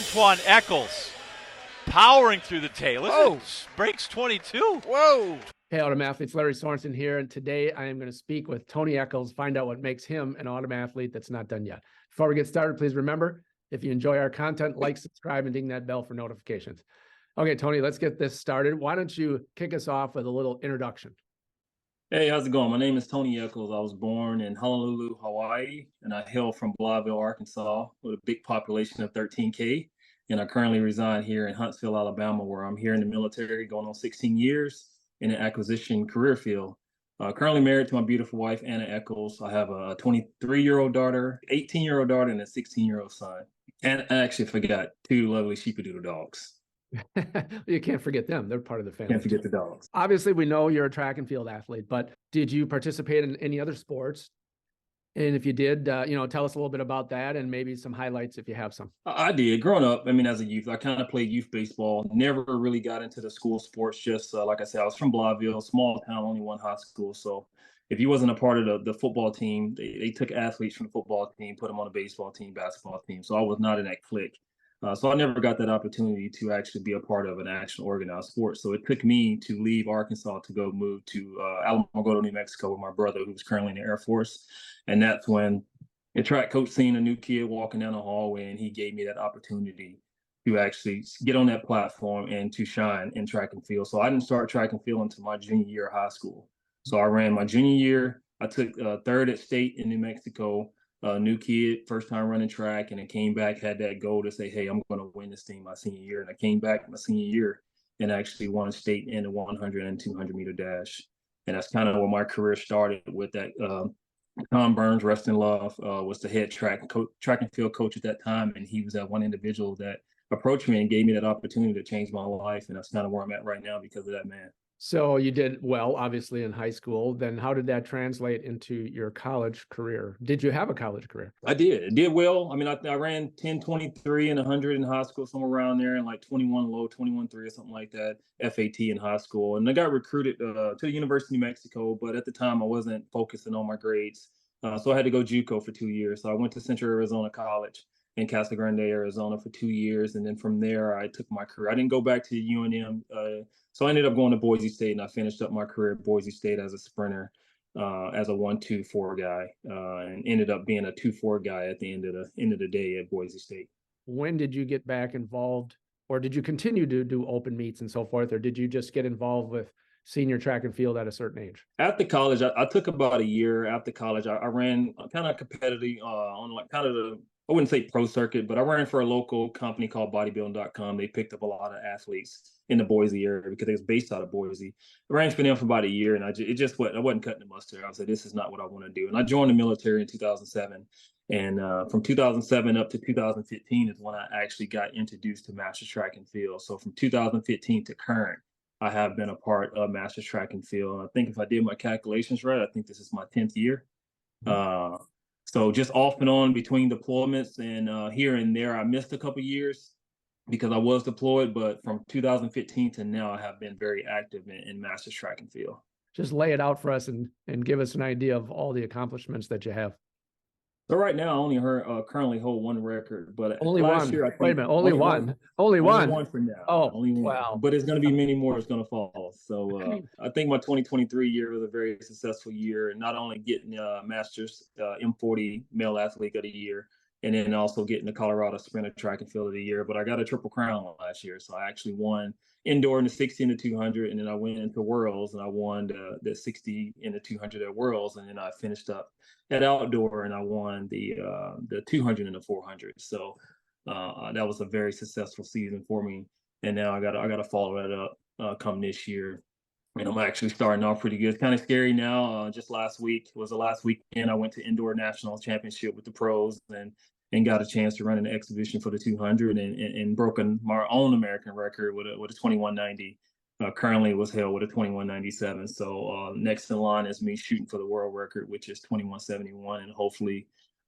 Antoine Echols powering through the tail. Whoa. Breaks 22. Whoa. Hey, Autumn Athletes, Larry Sorensen here, and today I am going to speak with Tony Echols, find out what makes him an Autumn Athlete that's not done yet. Before we get started, please remember, if you enjoy our content, like, subscribe, and ding that bell for notifications. Okay, Tony, let's get this started. Why don't you kick us off with a little introduction? Hey, how's it going? My name is Tony Echols. I was born in Honolulu, Hawaii, and I hail from Blytheville, Arkansas, with a big population of 13K. And I currently reside here in Huntsville, Alabama, where I'm here in the military going on 16 years in an acquisition career field. Currently married to my beautiful wife, Anna Echols. I have a 23-year-old daughter, 18-year-old daughter, and a 16-year-old son. And I actually forgot 2 lovely sheepadoodle dogs. You can't forget them. They're part of the family. Can't forget the dogs. Obviously, we know you're a track and field athlete, but did you participate in any other sports? And if you did, tell us a little bit about that and maybe some highlights if you have some. I did. Growing up, as a youth, I kind of played youth baseball. Never really got into the school sports. Just like I said, I was from Blytheville, small town, only one high school. So if you wasn't a part of the football team, they took athletes from the football team, put them on a baseball team, basketball team. So I was not in that clique. So I never got that opportunity to actually be a part of an actual organized sport. So it took me to leave Arkansas to go move to Alamogordo, New Mexico with my brother, who was currently in the Air Force. And that's when the track coach seen a new kid walking down the hallway, and he gave me that opportunity to actually get on that platform and to shine in track and field. So I didn't start track and field until my junior year of high school. So I ran my junior year. I took third at state in New Mexico. New kid, first time running track, and I came back, had that goal to say, hey, I'm going to win this thing my senior year. And I came back my senior year and actually won state in the 100 and 200 meter dash. And that's kind of where my career started with that. Tom Burns, rest in love, was the head track and field coach at that time. And he was that one individual that approached me and gave me that opportunity to change my life. And that's kind of where I'm at right now because of that man. So you did well, obviously, in high school. Then how did that translate into your college career? Did you have a college career? I did well. I ran 10:23 and 100 in high school, somewhere around there, and like 21 low, 21.3 or something like that, FAT in high school. And I got recruited to the University of New Mexico, but at the time I wasn't focusing on my grades. So I had to go JUCO for 2 years. So I went to Central Arizona College in Casa Grande, Arizona for 2 years. And then from there, I took my career. I didn't go back to UNM. So I ended up going to Boise State, and I finished up my career at Boise State as a sprinter, as a 1-2-4 guy, and ended up being a 2-4 guy at the end of the day at Boise State. When did you get back involved, or did you continue to do open meets and so forth, or did you just get involved with senior track and field at a certain age? After college, I took about a year. After college, I ran kind of competitively on like kind of I wouldn't say pro circuit, but I ran for a local company called bodybuilding.com. They picked up a lot of athletes in the Boise area because it was based out of Boise. I ran for them for about a year, and I wasn't cutting the mustard. I said, this is not what I want to do. And I joined the military in 2007. And from 2007 up to 2015 is when I actually got introduced to Masters Track and Field. So from 2015 to current, I have been a part of Masters Track and Field. And I think if I did my calculations right, I think this is my 10th year. So just off and on between deployments and here and there, I missed a couple years because I was deployed. But from 2015 to now, I have been very active in Masters Track and Field. Just lay it out for us and give us an idea of all the accomplishments that you have. So right now, I only currently hold one record, but only last one. year, I think, Wait a minute, only one. Only one for now. Oh, only one. Wow! But it's going to be many more. It's going to fall. So I think my 2023 year was a very successful year, not only getting Masters M40 Male Athlete of the Year, and then also getting the Colorado Sprinter Track and Field of the Year. But I got a triple crown last year, so I actually won indoor in the 60 and the 200, and then I went into Worlds and I won the 60 and the 200 at Worlds, and then I finished up at outdoor and I won the 200 and the 400. So that was a very successful season for me. And now I got to follow that up come this year. And I'm actually starting off pretty good. It's kind of scary now. Just last week was the last weekend. I went to Indoor National Championship with the pros and got a chance to run an exhibition for the 200 and broken my own American record with a 2190. Currently was held with a 2197. So next in line is me shooting for the world record, which is 2171, and hopefully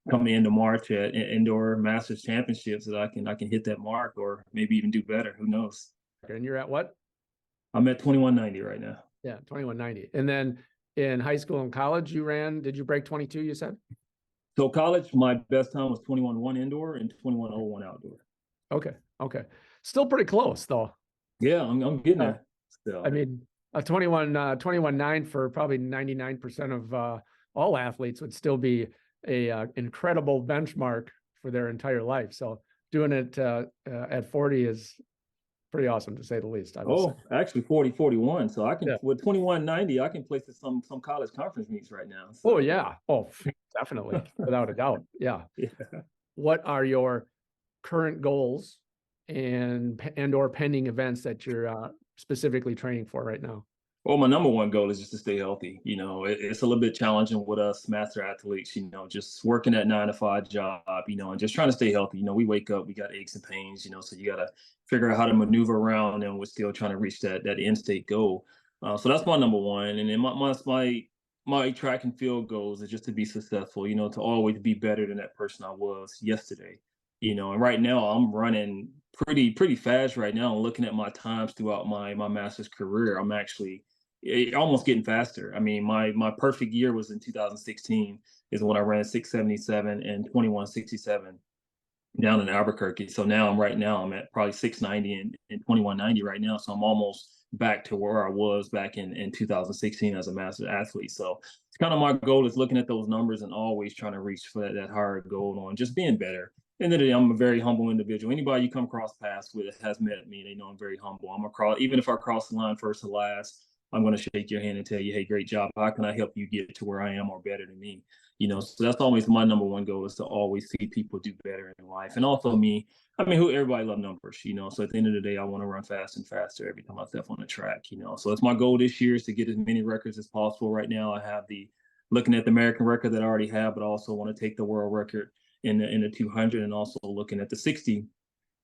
come into March at Indoor Masters Championships that I can hit that mark or maybe even do better. Who knows? And you're at what? I'm at 2190 right now. Yeah, 2190. And then in high school and college, did you break 22, you said? So college, my best time was 21.1 indoor and 21.01 outdoor. Okay. Okay. Still pretty close though. Yeah, I'm getting Uh, there still. I mean, a 21.9 for probably 99% of all athletes would still be a incredible benchmark for their entire life. So doing it at 40 is pretty awesome to say the least, I will say. Oh, actually 40-41. So I can Yeah. with 21.90, I can place at some college conference meets right now. Oh So yeah. Oh, definitely. Without a doubt. Yeah. yeah. What are your current goals and or pending events that you're specifically training for right now? Well, my number one goal is just to stay healthy. It's a little bit challenging with us master athletes, just working that 9 to 5 job, and just trying to stay healthy. We wake up, we got aches and pains, so you got to figure out how to maneuver around, and we're still trying to reach that end state goal. So that's my number one. And then my track and field goals is just to be successful, to always be better than that person I was yesterday. And right now I'm running pretty fast right now. Looking at my times throughout my master's career, I'm actually almost getting faster. I mean, my perfect year was in 2016 is when I ran 677 and 2167 down in Albuquerque. So now I'm at probably 690 and 2190 right now. So I'm almost back to where I was back in 2016 as a master athlete. So it's kind of my goal is looking at those numbers and always trying to reach for that higher goal on just being better. And then I'm a very humble individual. Anybody you come across paths with has met me. They know I'm very humble. Even if I cross the line first to last, I'm going to shake your hand and tell you, hey, great job. How can I help you get to where I am or better than me? So that's always my number one goal is to always see people do better in life. And also me, I mean, everybody love numbers, so at the end of the day, I want to run fast and faster every time I step on the track, so it's my goal this year is to get as many records as possible. Right now, I have looking at the American record that I already have, but I also want to take the world record in the 200 and also looking at the 60,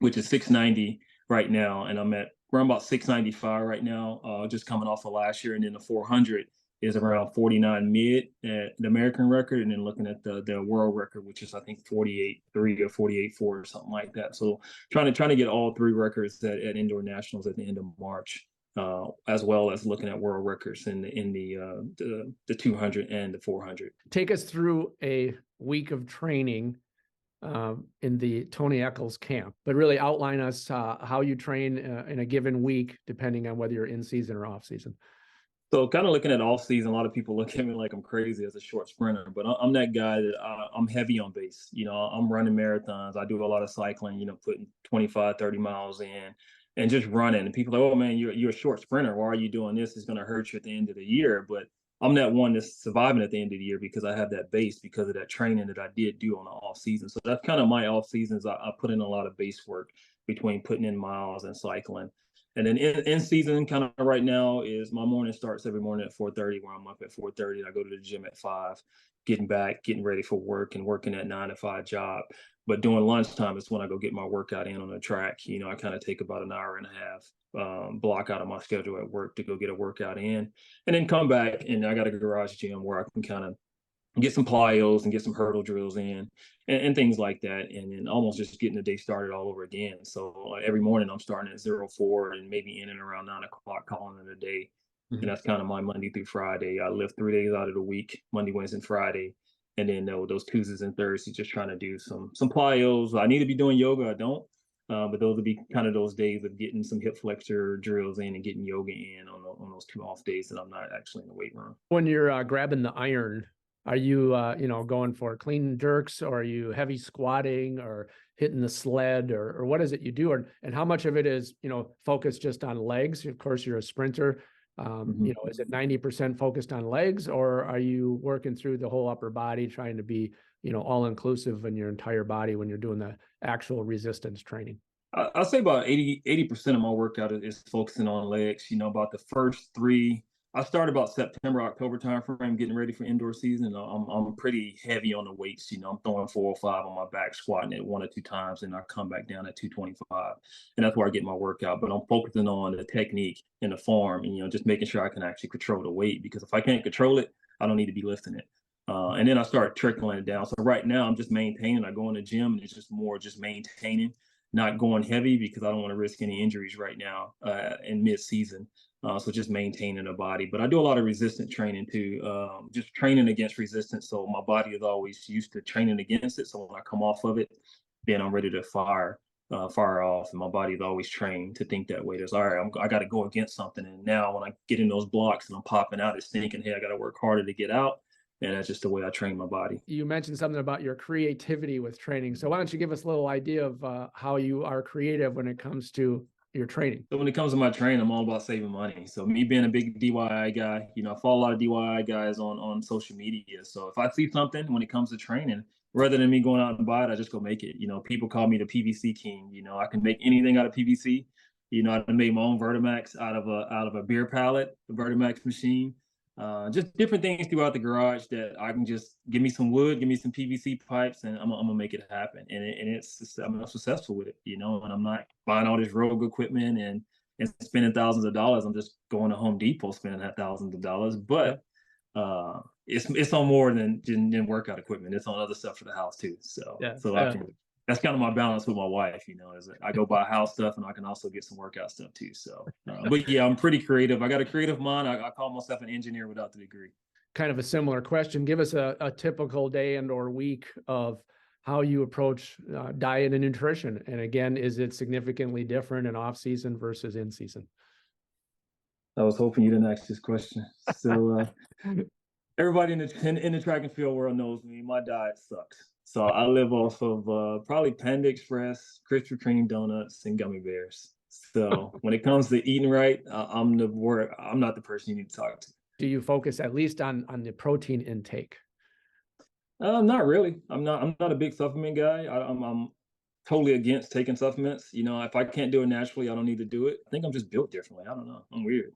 which is 690 right now. And I'm at around about 695 right now, just coming off of last year. And then the 400 is around 49 mid at the American record. And then looking at the world record, which is, I think, 48.3 or 48.4 or something like that. So trying to get all three records at indoor nationals at the end of March. As well as looking at world records in the 200 and the 400. Take us through a week of training in the Tony Echols camp, but really outline us how you train in a given week, depending on whether you're in season or off season. So kind of looking at off season, a lot of people look at me like I'm crazy as a short sprinter, but I'm that guy that I'm heavy on base. I'm running marathons. I do a lot of cycling, putting 25, 30 miles in and just running. And people are like, oh man, you're a short sprinter. Why are you doing this? It's going to hurt you at the end of the year. But I'm that one that's surviving at the end of the year because I have that base because of that training that I did do on the off season. So that's kind of my off seasons. I put in a lot of base work between putting in miles and cycling. And then in season, kind of right now, is my morning starts every morning at 4:30, where I'm up at 4:30. I go to the gym at 5, getting ready for work and working that 9 to 5 job. But during lunchtime is when I go get my workout in on the track. I kind of take about an hour and a half block out of my schedule at work to go get a workout in, and then come back. And I got a garage gym where I can kind of get some plyos and get some hurdle drills in and things like that. And then almost just getting the day started all over again. So every morning I'm starting at 04 and maybe in and around 9 o'clock calling it a day. Mm-hmm. And that's kind of my Monday through Friday. I live 3 days out of the week, Monday, Wednesday, and Friday. And then those Tuesdays and Thursdays, just trying to do some plyos. I need to be doing yoga. I don't. But those would be kind of those days of getting some hip flexor drills in and getting yoga in on those 2 off days that I'm not actually in the weight room. When you're grabbing the iron, are you, going for clean jerks, or are you heavy squatting or hitting the sled, or what is it you do? And how much of it is, focused just on legs? Of course, you're a sprinter. Is it 90% focused on legs, or are you working through the whole upper body, trying to be, all inclusive in your entire body when you're doing the actual resistance training? I'll say about 80% of my workout is focusing on legs. About the first 3, I started about September, October timeframe, getting ready for indoor season. I'm pretty heavy on the weights. I'm throwing 405 on my back, squatting it 1 or 2 times, and I come back down at 225, and that's where I get my workout. But I'm focusing on the technique and the form, and just making sure I can actually control the weight. Because if I can't control it, I don't need to be lifting it. And then I start trickling it down. So right now I'm just maintaining. I go in the gym and it's just more just maintaining, not going heavy because I don't want to risk any injuries right now in mid-season. So just maintaining the body. But I do a lot of resistance training too, just training against resistance. So my body is always used to training against it. So when I come off of it, then I'm ready to fire. fire off, and my body's always trained to think that way. There's all right, I got to go against something, and now when I get in those blocks and I'm popping out, it's thinking, hey, I got to work harder to get out, and that's just the way I train my body. You mentioned something about your creativity with training. So why don't you give us a little idea of how you are creative when it comes to your training? So when it comes to my training, I'm all about saving money. So me being a big DIY guy, I follow a lot of DIY guys on social media. So if I see something when it comes to training, rather than me going out and buy it, I just go make it. People call me the PVC king. I can make anything out of PVC. I can make my own Vertimax out of a beer pallet, the Vertimax machine. Just different things throughout the garage that I can just give me some wood, give me some PVC pipes, and I'm gonna make it happen. And I'm successful with it, and I'm not buying all this rogue equipment and spending thousands of dollars. I'm just going to Home Depot spending that thousands of dollars. But it's on more than workout equipment. It's on other stuff for the house too. So that's kind of my balance with my wife, is I go buy house stuff and I can also get some workout stuff too. So, but yeah, I'm pretty creative. I got a creative mind. I call myself an engineer without the degree. Kind of a similar question. Give us a typical day and or week of how you approach diet and nutrition. And again, is it significantly different in off season versus in season? I was hoping you didn't ask this question. So everybody in the track and field world knows me. My diet sucks. So I live off of probably Panda Express, Krispy Kreme donuts, and gummy bears. So when it comes to eating right, I'm not the person you need to talk to. Do you focus at least on the protein intake? Not really. I'm not a big supplement guy. I'm totally against taking supplements. If I can't do it naturally, I don't need to do it. I think I'm just built differently. I don't know. I'm weird.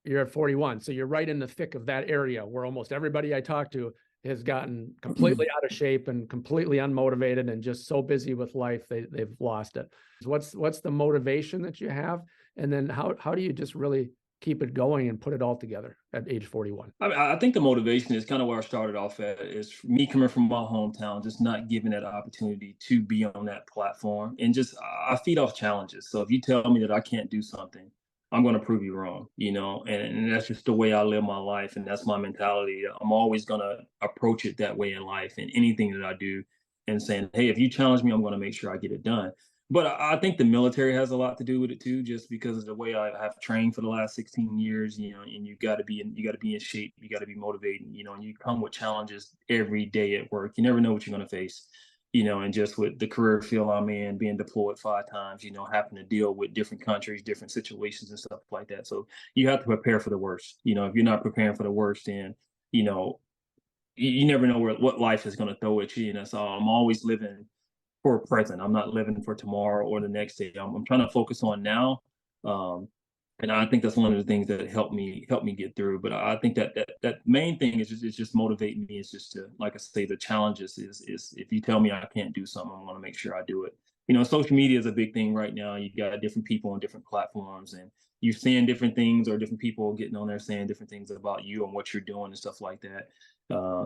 You're at 41, so you're right in the thick of that area where almost everybody I talk to has gotten completely out of shape and completely unmotivated and just so busy with life they've lost it. What's the motivation that you have, and then how do you just really keep it going and put it all together at age 41? I think the motivation is kind of where I started off at, is me coming from my hometown, just not giving that opportunity to be on that platform, and just I feed off challenges. So if you tell me that I can't do something, I'm going to prove you wrong, and that's just the way I live my life. And that's my mentality. I'm always going to approach it that way in life and anything that I do, and saying, hey, if you challenge me, I'm going to make sure I get it done. But I think the military has a lot to do with it too, just because of the way I have trained for the last 16 years, and you got to be in shape, you got to be motivated, and you come with challenges every day at work. You never know what you're going to face. And just with the career field I'm in, being deployed 5 times, having to deal with different countries, different situations and stuff like that. So you have to prepare for the worst. If you're not preparing for the worst, then, you never know what life is going to throw at you. And so I'm always living for present. I'm not living for tomorrow or the next day. I'm trying to focus on now. And I think that's one of the things that helped me get through. But I think that main thing is just motivating me. Is just to, like I say, the challenges is if you tell me I can't do something, I want to make sure I do it. Social media is a big thing right now. You got different people on different platforms, and you're seeing different things, or different people getting on there saying different things about you and what you're doing and stuff like that.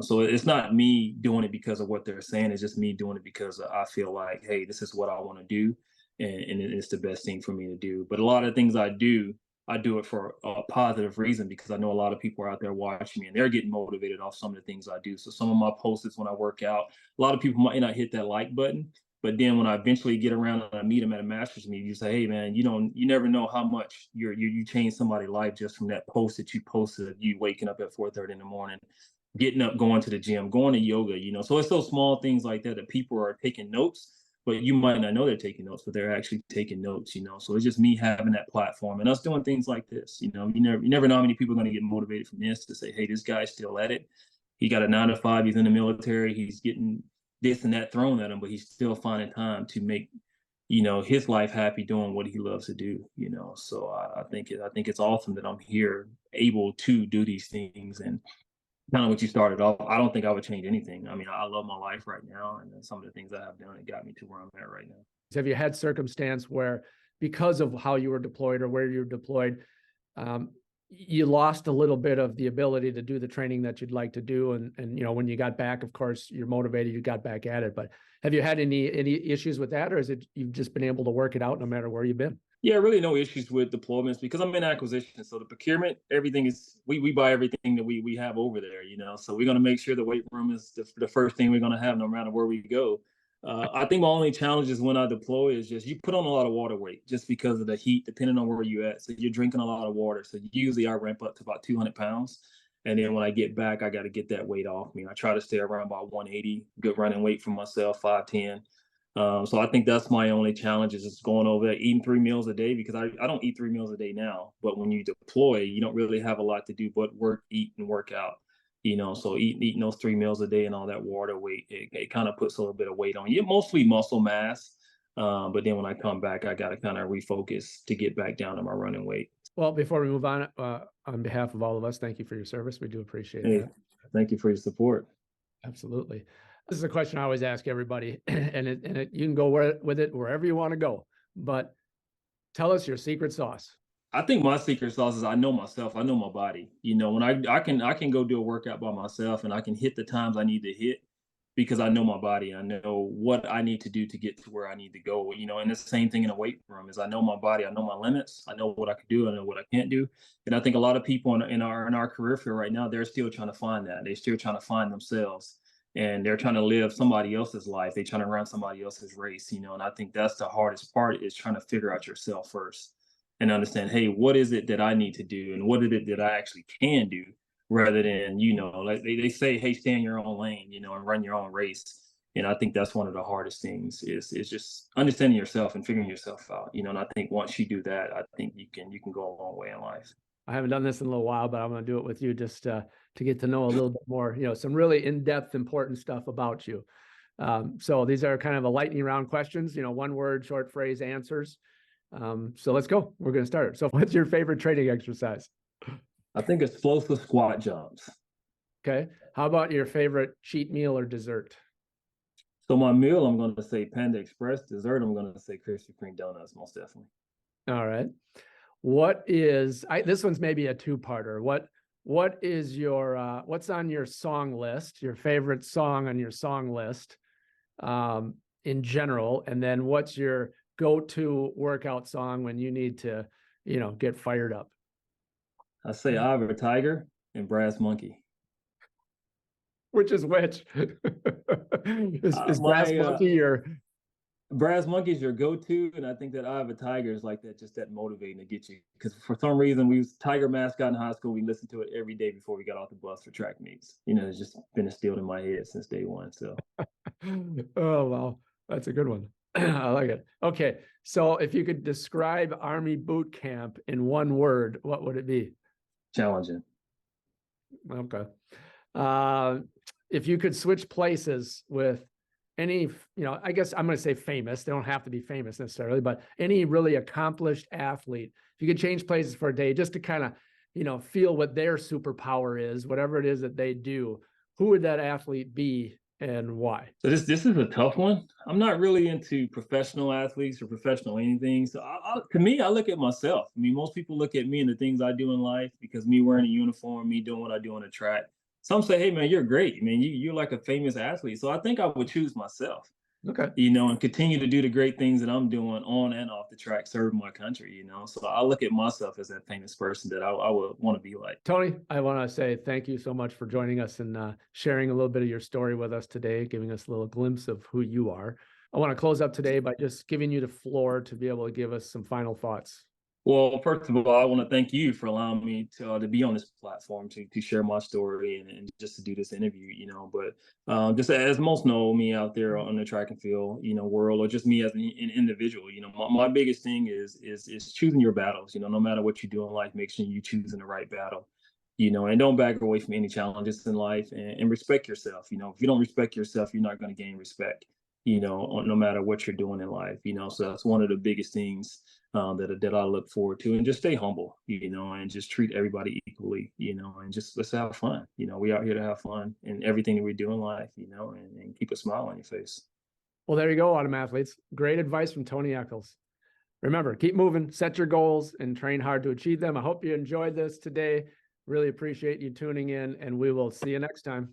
So it's not me doing it because of what they're saying. It's just me doing it because I feel like, hey, this is what I want to do, and it's the best thing for me to do. But a lot of things I do it for a positive reason, because I know a lot of people are out there watching me and they're getting motivated off some of the things I do. So some of my posts when I work out, a lot of people might not hit that like button, but then when I eventually get around and I meet them at a master's meeting, you say, hey man, you never know how much you change somebody's life just from that post that you posted of you waking up at 4:30 in the morning, getting up, going to the gym, going to yoga, So it's those small things like that people are taking notes, but you might not know they're taking notes, but they're actually taking notes, So it's just me having that platform and us doing things like this. You never know how many people are going to get motivated from this to say, hey, this guy's still at it. He got a 9-to-5, he's in the military, he's getting this and that thrown at him, but he's still finding time to make, his life happy doing what he loves to do, So I think it's awesome that I'm here able to do these things. And kind of what you started off, I don't think I would change anything. I mean, I love my life right now, and some of the things I have done, it got me to where I'm at right now. Have you had circumstance where, because of how you were deployed or where you were deployed, you lost a little bit of the ability to do the training that you'd like to do, and when you got back, of course, you're motivated, you got back at it. But have you had any issues with that, or is it you've just been able to work it out no matter where you've been? Yeah, really no issues with deployments, because I'm in acquisition. So the procurement, everything is, we buy everything that we have over there, So we're going to make sure the weight room is the first thing we're going to have no matter where we go. I think my only challenge is when I deploy is just you put on a lot of water weight just because of the heat, depending on where you're at. So you're drinking a lot of water. So usually I ramp up to about 200 pounds. And then when I get back, I got to get that weight off me. I try to stay around about 180, good running weight for myself, 5'10". So I think that's my only challenge is just going over there, eating 3 meals a day because I don't eat 3 meals a day now. But when you deploy, you don't really have a lot to do but work, eat, and work out. So eating those 3 meals a day and all that water weight, it kind of puts a little bit of weight on you, mostly muscle mass. But then when I come back, I got to kind of refocus to get back down to my running weight. Well, before we move on behalf of all of us, thank you for your service. We do appreciate that. Thank you for your support. Absolutely. This is a question I always ask everybody, and you can go with it wherever you want to go. But tell us your secret sauce. I think my secret sauce is I know myself. I know my body. When I can go do a workout by myself and I can hit the times I need to hit because I know my body. I know what I need to do to get to where I need to go. And the same thing in a weight room is I know my body. I know my limits. I know what I can do. I know what I can't do. And I think a lot of people in our career field right now, they're still trying to find that. They're still trying to find themselves. And they're trying to live somebody else's life. They're trying to run somebody else's race, and I think that's the hardest part is trying to figure out yourself first and understand, hey, what is it that I need to do and what is it that I actually can do rather than, like they say, hey, stay in your own lane, and run your own race. And I think that's one of the hardest things is just understanding yourself and figuring yourself out, and I think once you do that, I think you can go a long way in life. I haven't done this in a little while, but I'm going to do it with you just to get to know a little bit more, some really in-depth, important stuff about you. So these are kind of a lightning round questions, one word, short phrase answers. So let's go. We're going to start. So what's your favorite training exercise? I think explosive squat jumps. Okay. How about your favorite cheat meal or dessert? So my meal, I'm going to say Panda Express. Dessert, I'm going to say Krispy Kreme donuts, most definitely. All right. This one's maybe a two-parter. What is your, what's on your song list, your favorite song on your song list in general? And then what's your go-to workout song when you need to, get fired up? I say Eye of a Tiger and Brass Monkey. Which is which? Is Brass Monkey your... Brass Monkey is your go-to, and I think that Eye of a Tiger is like that, just that motivating to get you. Because for some reason, we was Tiger mascot in high school. We listened to it every day before we got off the bus for track meets. It's just been instilled in my head since day one. So, oh well, that's a good one. I like it. Okay, so if you could describe Army boot camp in one word, what would it be? Challenging. Okay. If you could switch places with any, I guess I'm going to say famous. They don't have to be famous necessarily, but any really accomplished athlete, if you could change places for a day just to kind of, feel what their superpower is, whatever it is that they do, who would that athlete be and why? So this is a tough one. I'm not really into professional athletes or professional anything. So to me, I look at myself. I mean, most people look at me and the things I do in life because me wearing a uniform, me doing what I do on the track. Some say, hey, man, you're great. Man, you're like a famous athlete. So I think I would choose myself. Okay. And continue to do the great things that I'm doing on and off the track, serving my country, So I look at myself as that famous person that I would want to be like. Tony, I want to say thank you so much for joining us and sharing a little bit of your story with us today, giving us a little glimpse of who you are. I want to close up today by just giving you the floor to be able to give us some final thoughts. Well, first of all, I want to thank you for allowing me to be on this platform to share my story and just to do this interview, But just as most know me out there on the track and field, world, or just me as an individual, my biggest thing is choosing your battles. No matter what you do in life, make sure you choosing the right battle. And don't back away from any challenges in life and respect yourself. If you don't respect yourself, you're not going to gain respect, no matter what you're doing in life, So that's one of the biggest things that I look forward to, and just stay humble, and just treat everybody equally, and just let's have fun. We out here to have fun in everything that we do in life, and keep a smile on your face. Well, there you go, Autumn athletes. Great advice from Tony Echols. Remember, keep moving, set your goals, and train hard to achieve them. I hope you enjoyed this today. Really appreciate you tuning in, and we will see you next time.